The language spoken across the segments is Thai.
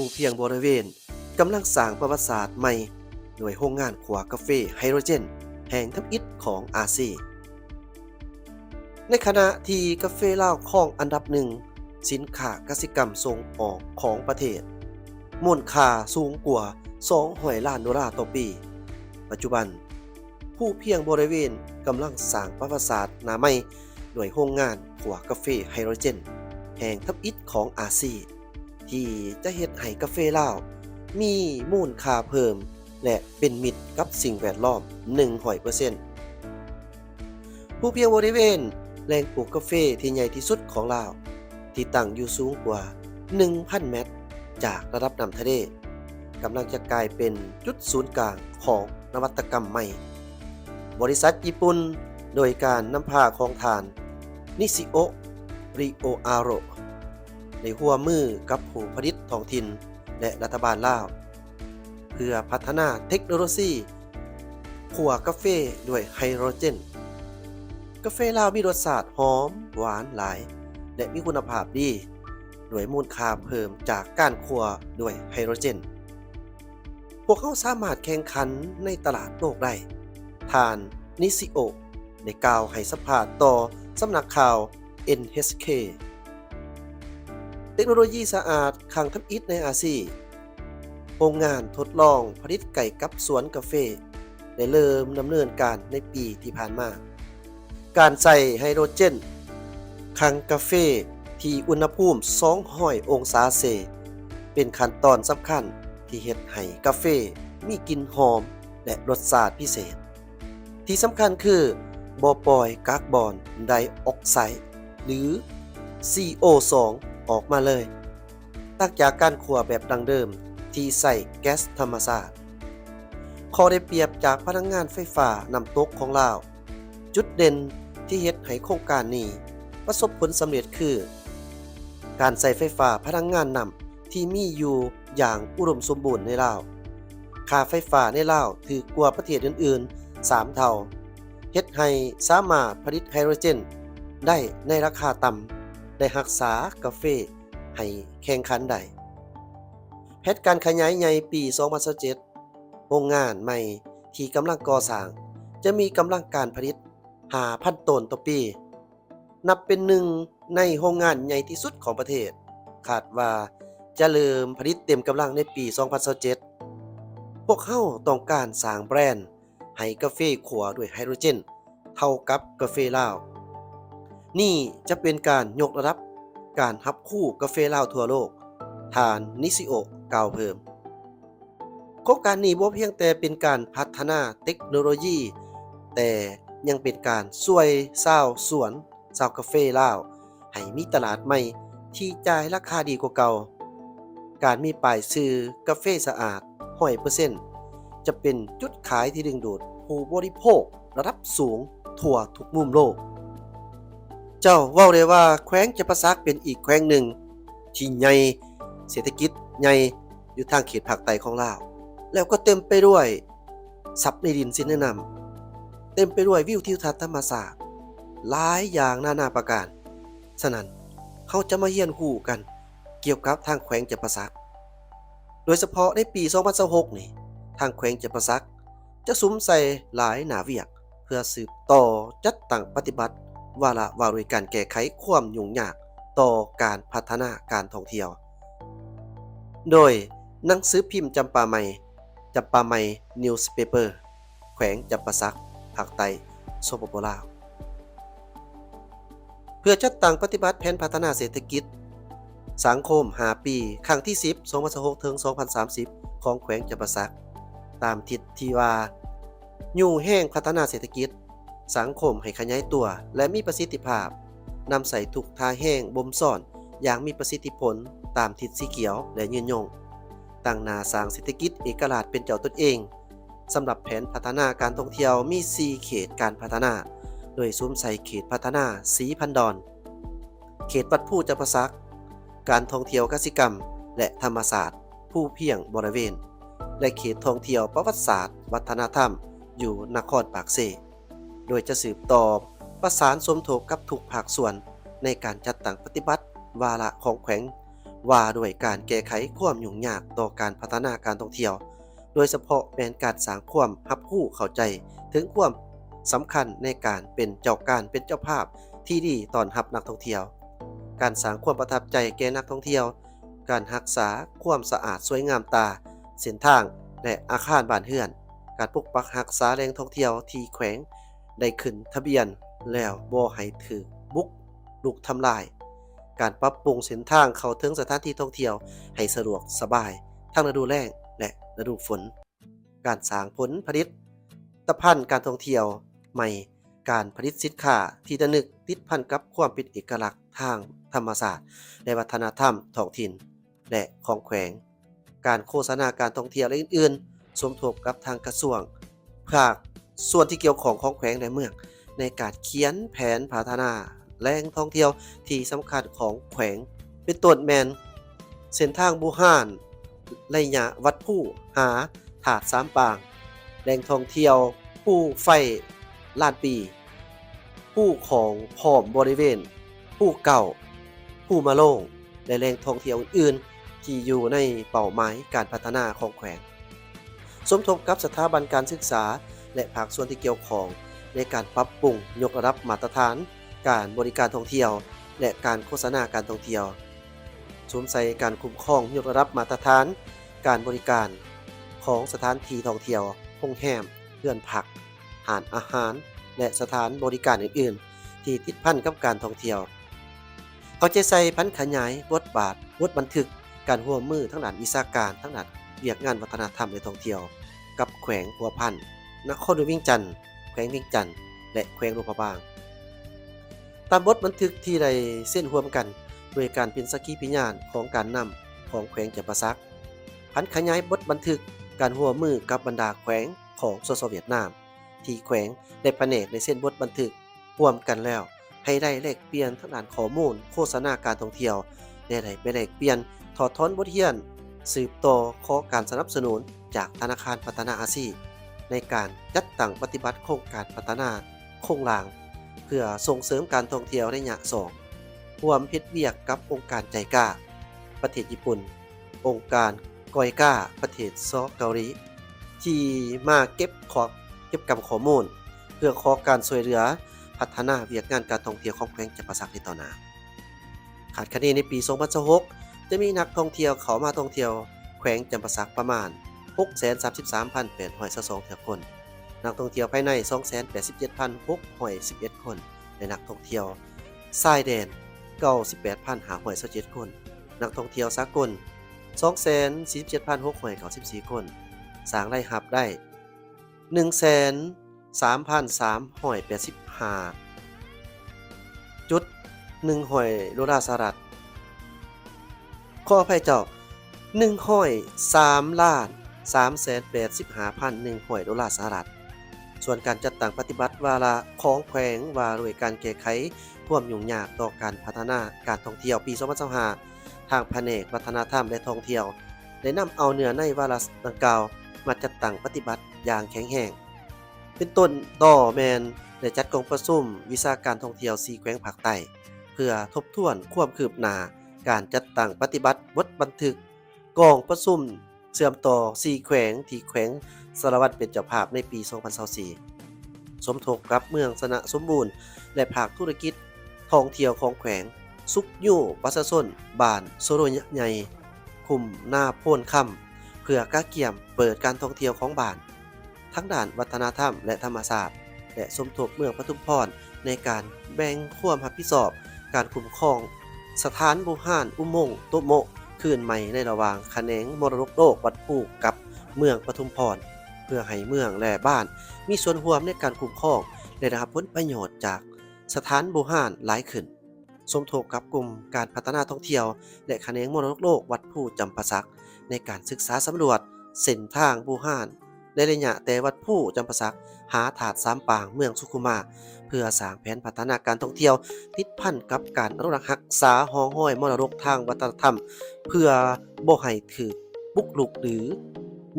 ผู้เพียงบริเวณกำลังสร้างประวัติศาสตร์ใหม่โดยโรงงานขัวกาแฟไฮโดรเจนแห่งทับอิฐของอาเซียนในขณะที่กาแฟลาวครองอันดับหนึ่งสินค้ากสิกรรมส่งออกของประเทศมูลค่าสูงกว่า200 ล้านดอลลาร์ต่อปีปัจจุบันผู้เพียงบริเวณกำลังสร้างประวัติศาสตร์หน้าใหม่โดยโรงงานขัวกาแฟไฮโดรเจนแห่งทับอิฐของอาเซียนที่จะเฮ็ดให้กาแฟลาวมีมูลค่าเพิ่มและเป็นมิตรกับสิ่งแวดล้อม 100% ผู้เพียงบริเวณแหล่งปลูกกาแฟที่ใหญ่ที่สุดของลาวที่ตั้งอยู่สูงกว่า 1,000 เมตรจากระดับน้ำทะเลกำลังจะกลายเป็นจุดศูนย์กลางของนวัตกรรมใหม่บริษัทญี่ปุ่นโดยการนำพาของทานนิชิโอะริโออาโรในหัวมือกับผู้ผลิตท้องถิ่นและรัฐบาลลาวเพื่อพัฒนาเทคโนโลยีขัวกาแฟด้วยไฮโดรเจนกาแฟลาวมีรสชาติหอมหวานหลายและมีคุณภาพดีด้วยมูลค่าเพิ่มจากการขัวด้วยไฮโดรเจนพวกเขาสามารถแข่งขันในตลาดโลกได้ทานนิชิโอะได้กล่าวให้สัมภาษณ์ต่อสำนักข่าว NHK เทคโนโลยีสะอาดขังทับอิฐในอาเซียนโรงงานทดลองผลิตไก่กับสวนกาแฟได้เริ่มดำเนินการในปีที่ผ่านมาการใส่ไฮโดรเจนขังกาแฟที่อุณหภูมิ200 องศาเซลเซียสเป็นขั้นตอนสำคัญที่เฮ็ดให้กาแฟมีกลิ่นหอมและรสชาติพิเศษที่สำคัญคือบ่ปล่อยก๊าซคาร์บอนไดออกไซด์หรือ CO2 ออกมาเลยต่างจากการขั่วแบบดั้งเดิมที่ใส่แก๊สธรรมชาติข้อได้เปรียบจากพลังงานไฟฟ้าน้ำตกของลาวจุดเด่นที่เฮ็ดให้โครงการนี้ประสบผลสำเร็จคือการใส่ไฟฟ้าพลังงานน้ำที่มีอยู่อย่างอุดมสมบูรณ์ในลาวค่าไฟฟ้าในลาวถือกว่าประเทศอื่นๆ3 เท่าเฮ็ดให้สามารถผลิตไฮโดรเจนได้ในราคาต่ำได้รักษากาแฟให้แข่งขันได้แผนการขยายใหญ่ปี 2027 โรงงานใหม่ที่กำลังก่อสร้างจะมีกำลังการผลิต 5,000 ตันต่อปี นับเป็นหนึ่งในโรงงานใหญ่ที่สุดของประเทศ คาดว่าจะเริ่มผลิตเต็มกำลังในปี 2027 พวกเขาต้องการสร้างแบรนด์ให้กาแฟขั่วด้วยไฮโดรเจนเท่ากับกาแฟลาวนี่จะเป็นการยกระดับการรับคู่กาแฟลาวทั่วโลกทานนิชิโอะกล่าวเพิ่มโครงการนี้บ่เพียงแต่เป็นการพัฒนาเทคโนโลยีแต่ยังเป็นการช่วยชาวสวนชาวกาแฟลาวให้มีตลาดใหม่ที่จ่ายราคาดีกว่าเก่าการมีป้ายชื่อกาแฟสะอาด 100% จะเป็นจุดขายที่ดึงดูดผู้บริโภคระดับสูงทั่วทุกมุมโลกเจ้าเว้าได้ว่าแขวงจำปาสักเป็นอีกแขวงหนึ่งที่ใหญ่เศรษฐกิจใหญ่อยู่ทางเขตภาคใต้ของลาวแล้วก็เต็มไปด้วยทรัพย์ในดินสินในน้ำเต็มไปด้วยวิวทิวทัศน์ธรรมชาติหลายอย่างนานาประการฉะนั้นเขาจะมาเรียนรู้กันเกี่ยวกับทางแขวงจำปาสักโดยเฉพาะในปี 2026 นี่ทางแขวงจำปาสักจะสุมใส่หลายหน้าเวียกเพื่อสืบต่อจัดตั้งปฏิบัติวาระว่าด้วยการแก้ไขความยุ่งยากต่อการพัฒนาการท่องเที่ยวโดยหนังสือพิมพ์จำปาใหม่นิวส์เพเปอร์แขวงจำปาสักภาคใต้สปปลาวเพื่อจัดตั้งปฏิบัติแผนพัฒนาเศรษฐกิจสังคม5 ปีครั้งที่ 10 2026ถึง 2030 ของแขวงจำปาสักตามทิศที่ว่าอยู่แห่งพัฒนาเศรษฐกิจสังคมให้ขยายตัวและมีประสิทธิภาพนำใส่ทุกท่าแห่งบ่มซ่อนอย่างมีประสิทธิผลตามทิศสีเขียวและยืนยงตั้งหน้าสร้างเศรษฐกิจเอกราชเป็นเจ้าตนเองสำหรับแผนพัฒนาการท่องเที่ยวมี 4 เขตการพัฒนาโดยซุ้มใส่เขตพัฒนาสีพันดอนเขตวัดผู้จำปาสักการท่องเที่ยวกสิกรรมและธรรมศาสตร์ผู้เพียงบริเวณและเขตท่องเที่ยวประวัติศาสตร์วัฒนธรรมอยู่นครปากเซโดยจะสืบต่อประสานสมทบกับทุกภาคส่วนในการจัดตั้งปฏิบัติวาระของแขวง ว่าด้วยการแก้ไขความยุ่งยากต่อการพัฒนาการท่องเที่ยวโดยเฉพาะแผนการสร้างความรับรู้เข้าใจถึงความสำคัญในการเป็นเจ้าภาพที่ดีต้อนรับนักท่องเที่ยวการสร้างความประทับใจแก่นักท่องเที่ยวการรักษาความสะอาดสวยงามตาเส้นทางและอาคารบ้านเรือนการปกปักรักษาแหล่งท่องเที่ยวที่แขวงได้ขึ้นทะเบียนแล้วบ่ให้ถูกบุกรุกทำลายการปรับปรุงเส้นทางเข้าถึงสถานที่ท่องเที่ยวให้สะดวกสบายทั้งฤดูแล้งและฤดูฝนการสร้างผลผลิตภัณฑ์การท่องเที่ยวใหม่การผลิตสินค้าที่ระลึกติดพันกับความเป็นเอกลักษณ์ทางธรรมศาสตร์และวัฒนธรรมท้องถิ่นและของแขวงการโฆษณาการท่องเที่ยวและอื่นๆสมทบกับทางกระทรวงภาคส่วนที่เกี่ยวข้องของแขวงและเมืองในการเขียนแผนพัฒนาแหล่งท่องเที่ยวที่สำคัญของแขวงเป็นต้นแมนเส้นทางบูฮ่านระยะวัดผู้หาถาดสามปางแหล่งท่องเที่ยวผู้ไฟล้านปีผู้ของพร้อมบริเวณผู้เก่าผู้มาโล่งและแหล่งท่องเที่ยวอื่นๆที่อยู่ในเป้าหมายการพัฒนาของแขวงสมทบกับสถาบันการศึกษาและภาคส่วนที่เกี่ยวข้องในการปรับปรุงยกระดับมาตรฐานการบริการท่องเที่ยวและการโฆษณาการท่องเที่ยวสวมใส่การคุ้มครองยกระดับมาตรฐานการบริการของสถานที่ท่องเที่ยวโรงแรมเรือนพักร้านอาหารและสถานบริการอื่นๆที่ติดพันกับการท่องเที่ยวเอาใจใส่พันขยายบทบาทบทบันทึกการร่วมมือทั้งด้านวิชาการทั้งด้านเวียกงานวัฒนธรรมและท่องเที่ยวกับแขวงหัวพันนครหลวงวิงจันทร์แขวงวิงจันทร์และแขวงหลวงพระบางตามบทบันทึกที่ได้เส้นร่วมกันโดยการเป็นสักขีพยานของการนำของแขวงจำปาสักพันขยายบทบันทึกการร่วมมือกับบรรดาแขวงของโซเวียตนามที่แขวงได้แผนกในเส้นบทบันทึกร่วมกันแล้วให้ได้แลกเปลี่ยนทั้งด้านข้อมูลโฆษณาการท่องเที่ยวและได้ไปแลกเปลี่ยนถอดถอนบทเรียนสืบต่อขอการสนับสนุนจากธนาคารพัฒนาอาชีพในการจัดตั้งปฏิบัติโครงการพัฒนาโครงล่างเพื่อส่งเสริมการท่องเที่ยวในระยะ2ร่วมเฮ็ดเวียกกับองค์การใจกล้าประเทศญี่ปุ่นองค์การกอยก้าประเทศเกาหลีที่มาเก็บกำข้อมูลเพื่อขอการช่วยเหลือพัฒนาเวียกงานการท่องเที่ยวของแขวงจำปาสักในต่อหน้าคาดคะเนในปี2026จะมีนักท่องเที่ยวเข้ามาท่องเที่ยวแขวงจำปาสักประมาณ 633,822 คนนักท่องเที่ยวภายใน 287,611 คนและนักท่องเที่ยวชายแดน 98,527 คนนักท่องเที่ยวสากล 247,694 คนสร้างรายรับได้ 13,385.1 ดอลลาร์สหรัฐขออภัยเจ้า103,385,100 ดอลลาร์สหรัฐส่วนการจัดตั้งปฏิบัติวาระของแขวงว่าด้วยการแก้ไขความยุ่งยากต่อการพัฒนาการท่องเที่ยวปี2025ทางแผนกวัฒนธรรมและท่องเที่ยวได้นำเอาเนื้อในวาระดังกล่าวมาจัดตั้งปฏิบัติอย่างแข็งแรงเป็นต้นต่อแมนได้จัดกองประชุมวิชาการท่องเที่ยว4แขวงภาคใต้เพื่อทบทวนความคืบหน้าการจัดตั้งปฏิบัติบทบันทึกกองประชุมเชื่อมต่อ4แขวงที่แขวงสารวัตรเป็นเจ้าภาพในปี2024สมทบกับเมืองสนะสมบูรณ์และภาคธุรกิจท่องเที่ยวของแขวงสุกยู่ประชาชนบ้านโซโรใหญ่คุมหน้าโพนค่ำเพื่อกะเกี่ยมเปิดการท่องเที่ยวของบ้านทั้งด้านวัฒนธรรมและธรรมศาสตร์และสมทบเมืองปทุมพรในการแบ่งความรับผิดชอบการคุ้มครองสถานบูฮ่านอุโมงค์โตโมะคืนใหม่ในระหว่างแขนงมรดกโลกวัดภูกับเมืองปทุมพรเพื่อให้เมืองและบ้านมีส่วนร่วมในการคุ้มครองและได้รับผลประโยชน์จากสถานบูฮ่านหลายขึ้นสมทบกับกลุ่มการพัฒนาท่องเที่ยวและแขนงมรดกโลกวัดภูจำปาสักในการศึกษาสำรวจเส้นทางบูฮ่านในระยะแต่วัดภูจำปาสักหาถาดสามปางเมืองสุขุมาเพื่อสร้างแผนพัฒนาการท่องเที่ยวติดพันกับการอนุรักษ์รักษาห้องห้อยมรดกทางวัฒนธรรมเพื่อบ่ให้ถูกบุกรุกหรือ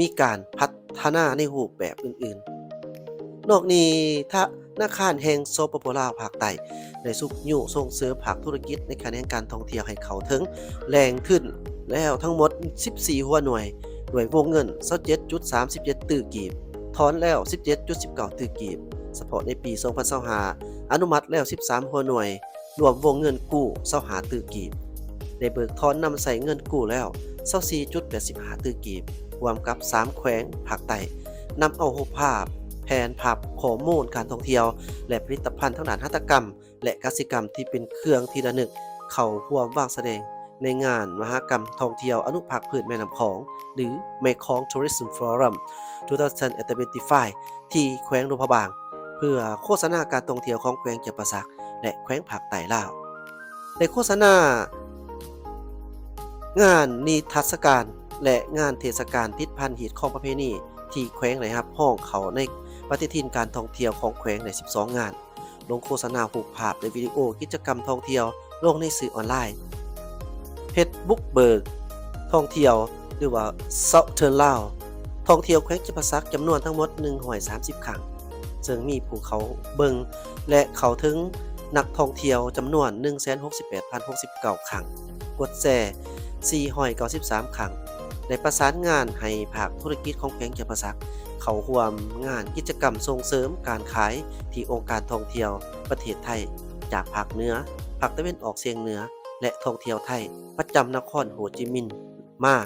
มีการพัฒนาในรูปแบบอื่นๆนอกนี้ ธนาคารแห่งสปปลาวภาคใต้ได้สุกยู่ส่งเสริมภาคธุรกิจในการแห่งการท่องเที่ยวให้เขาถึงแรงขึ้นแล้วทั้งหมด14หัวหน่วยด้วยวงเงิน 27.37 ตื้อกีบถอนแล้ว 17.19 ตื้อกีบเฉพาะในปี 2025อนุมัติแล้ว13หัวหน่วยรวมวงเงินกู้25ตื้อกีบได้เบิกถอนนำใส่เงินกู้แล้ว 24.85 ตื้อกีบรวมกับ3แขวงภาคใต้นำเอารูปภาพแผนภาพข้อมูลการท่องเที่ยวและผลิตภัณฑ์ทางด้านหัตถกรรมและกสิกรรมที่เป็นเครื่องที่ระลึกเข้าร่วมวางแสดงในงานมหกรรมท่องเที่ยวอนุภาคพืชแม่น้ำของหรือ Mekong Tourism Forum 2025 ที่แขวงหลวงพระบางเพื่อโฆษณาการท่องเที่ยวของแขวงจำปาสักและแขวงภาคใต้ลาวได้โฆษณางานนิทรรศการและงานเทศกาลทิศพันธ์หีดของประเพณีที่แขวงได้รับห้องเขาในปฏิทินการท่องเที่ยวของแขวงใน12งานลงโฆษณารูปภาพและวิดีโอกิจกรรมท่องเที่ยวลงในสื่อออนไลน์เพจบุกเบิกท่องเที่ยวหรือว่า Southern Lao ท่องเที่ยวแขวงจำปาสักจำนวนทั้งหมด130ครั้งซึ่งมีผู้เขาเบิงและเขาถึงนักท่องเที่ยวจำนวน 168,069 ครั้งกดแชร์493 ครั้งได้ประสานงานให้ภาคธุรกิจของแขวงจำปาสักเข้าร่วมงานกิจกรรมส่งเสริมการขายที่องค์การท่องเที่ยวประเทศไทยจากภาคเหนือภาคตะวันออกเฉียงเหนือและท่องเที่ยวไทยประจำนครโฮจิมินห์มา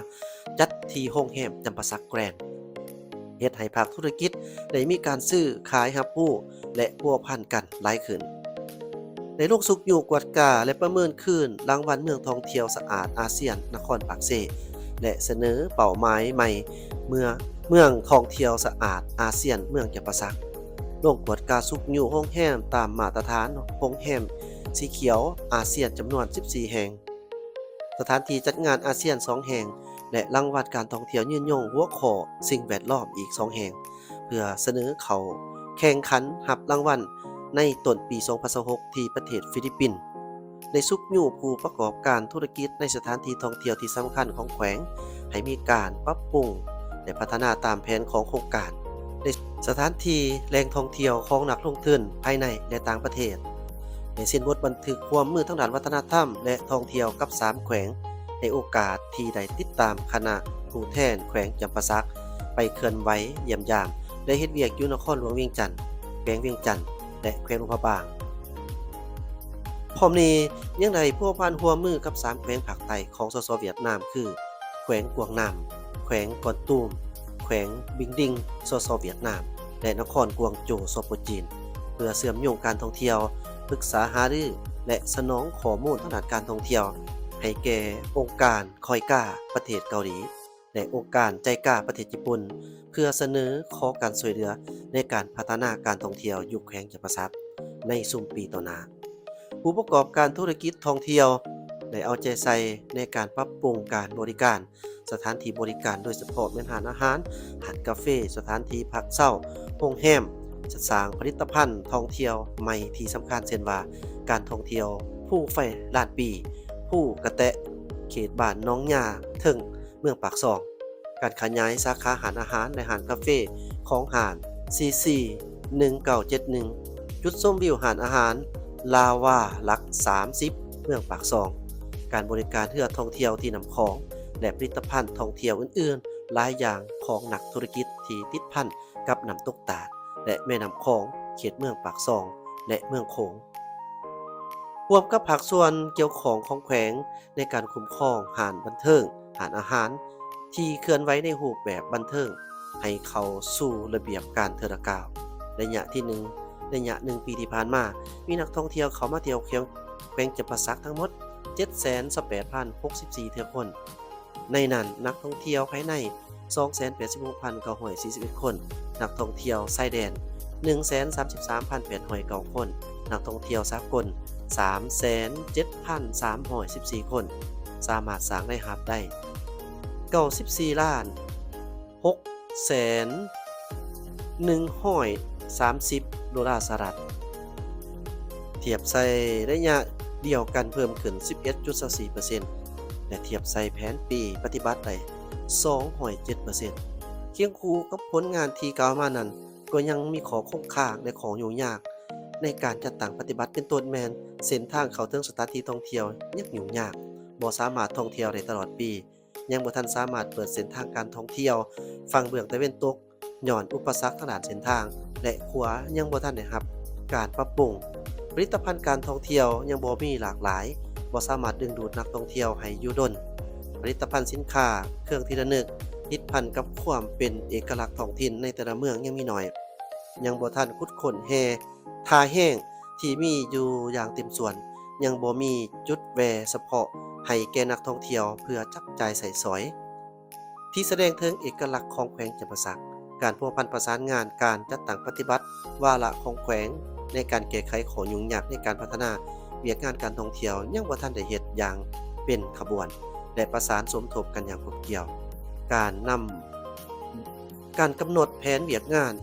จัดที่โรงแรมจำปาสักแกรนด์เฮ็ดให้ภาคธุรกิจได้มีการซื้อขายรับรู้และพัวพันกันหลายขึ้นในโลกสุขอยู่กวดกาและประเมินคืนรางวัลเมืองท่องเที่ยวสะอาดอาเซียนนครปากเซและเสนอเป้าหมายใหม่เมืองท่องเที่ยวสะอาดอาเซียนเมืองจำปาสักโรงกวดกาสุขอยู่โรงแรมตามมาตรฐานโรงแรมสีเขียวอาเซียนจำนวน14แห่งสถานที่จัดงานอาเซียน2แห่งและรางวัลการท่องเที่ยวยืนยงหัวข้อสิ่งแวดล้อมอีก2แห่งเพื่อเสนอเข้าแข่งขันรับรางวัลในต้นปี 2026 ที่ประเทศฟิลิปปินส์ได้สุกยู่ผู้ประกอบการธุรกิจในสถานที่ท่องเที่ยวที่สำคัญของแขวงให้มีการปรับปรุงและพัฒนาตามแผนของโครงการในสถานที่แหล่งท่องเที่ยวของนักลงทุนภายในและต่างประเทศในสิ้นบทบันทึกความมือทางด้านวัฒนธรรมและท่องเที่ยวกับ3แขวงในโอกาสที่ได้ติดตามคณะผู้แทนแขวงจำปาสักไปเคลื่อนไหวเยี่ยมยามและเฮ็ดเวียกอยู่นครหลวงเวียงจันทน์แขวงเวียงจันทน์และแขวงหลวงพระบางพร้อมนี้ยังได้พัวพันร่วมมือกับ3แขวงภาคใต้ของสสเวียดนามคือแขวงกวางนามแขวงกวนตูมแขวงบิงดิงสสเวียดนามและนครกวางโจวสปจีนเพื่อเชื่อมโยงการท่องเที่ยวปรึกษาหารือและสนองข้อมูลทางด้านการท่องเที่ยวให้แก่องค์การคอยก้าประเทศเกาหลีและองค์การใจกล้าประเทศญี่ปุ่นเพื่อเสนอขอการช่วยเหลือในการพัฒนาการท่องเที่ยวอยู่แขวงจำปาสักในซุมปีต่อหน้าผู้ประกอบการธุรกิจท่องเที่ยวได้เอาใจใส่ในการปรับปรุงการบริการสถานที่บริการโดยเฉพาะแม่นร้านอาหารร้านกาแฟสถานที่พักเช้าโรงแรมจัดสร้างผลิตภัณฑ์ท่องเที่ยวใหม่ที่สำคัญเช่นว่าการท่องเที่ยวผู้ไฟล้านปีผู้กระแตะเขตบ้านน้องยาถึงเมืองปากซองการขยายสาขาอาหารและร้านกาแฟของห้าง CC 1971จุดชมวิวร้านอาหารลาวาหลัก30เมืองปากซองการบริการเรือท่องเที่ยวที่นำของและผลิตภัณฑ์ท่องเที่ยวอื่นๆหลายอย่างของนักธุรกิจที่ติดพันกับน้ำตกตาดและแม่น้ำคองเขตเมืองปากซองและเมืองโขงร่วมกับภาคส่วนเกี่ยวข้องของแขวงในการคุ้มครองห้านบันเทิงห้านอาหารที่เคลื่อนไหวในรูปแบบบันเทิงให้เข้าสู่ระเบียบการเทอร์กาวระยะที่1ปีที่ผ่านมามีนักท่องเที่ยวเข้ามาเที่ยวแขวงจำปาสักทั้งหมด 728,064 เที่ยวคนในนั้นนักท่องเที่ยวภายใน 286,941 คนนักท่องเที่ยวชายแดน 133,809 คนนักท่องเที่ยวสากล 307,314 คนสามารถสร้างรายรับได้94ล้าน6แสน130 ดอลลาร์สหรัฐเทียบใส่ระยะเดียวกันเพิ่มขึ้น 11.24% และเทียบใส่แผนปีปฏิบัติได้ 207% เคียงคู่กับผลงานที่กล่าวมานั้นก็ยังมีข้อคงค้างและของยุ่งยาก ในการจัดตั้งปฏิบัติเป็นต้นแม่นเส้นทางเข้าถึงสถานที่ท่องเที่ยวยังยุ่งยากบ่สามารถท่องเที่ยวได้ตลอดปียังบ่ทันสามารถเปิดเส้นทางการท่องเที่ยวฝั่งเบื้องตะเวนตกย้อนอุปสรรคทางด้านเส้นทางและขัวยังบ่ทันได้รับการปรับปรุงผลิตภัณฑ์การท่องเที่ยวยังบ่มีหลากหลายบ่สามารถดึงดูดนักท่องเที่ยวให้อยู่ดนผลิตภัณฑ์สินค้าเครื่องที่ระลึกติดพันกับความเป็นเอกลักษณ์ท้องถิ่นในแต่ละเมืองยังมีน้อยยังบ่ทันคุดค้นแฮทาแห้งที่มีอยู่อย่างเต็มส่วนยังบ่มีจุดแวเฉพาะให้แก่นักท่องเที่ยวเพื่อจับจ่ายใช้สอยที่แสดงถึงเอกลักษณ์ของแขวงจำปาสักการพัวพันประสานงานการจัดตั้งปฏิบัติวาระของแขวงในการแก้ไขข้อยุ่งยากในการพัฒนาเวียกงานการท่องเที่ยวยังบ่ทันได้เฮ็ดอย่างเป็นขบวนและประสานสมทบกันอย่างครบเกี่ยวการกำหนดแผนเวียกงาน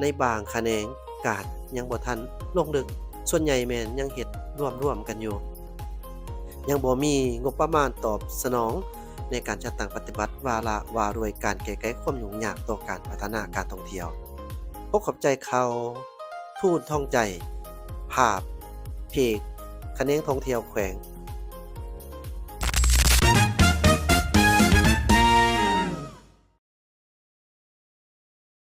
ในบางแขนงการยังบ่ทันลงลึกส่วนใหญ่แม่นยังเฮ็ดร่วมกันอยู่ยังบ่มีงบประมาณตอบสนองในการจัดตั้งปฏิบัติวาระว่าด้วยการแก้ไขความยุ่งยากต่อการพัฒนาการท่องเที่ยวพบขอบใจเขาทูตท่องใจภาพเพจแขนงท่องเที่ยวแขวง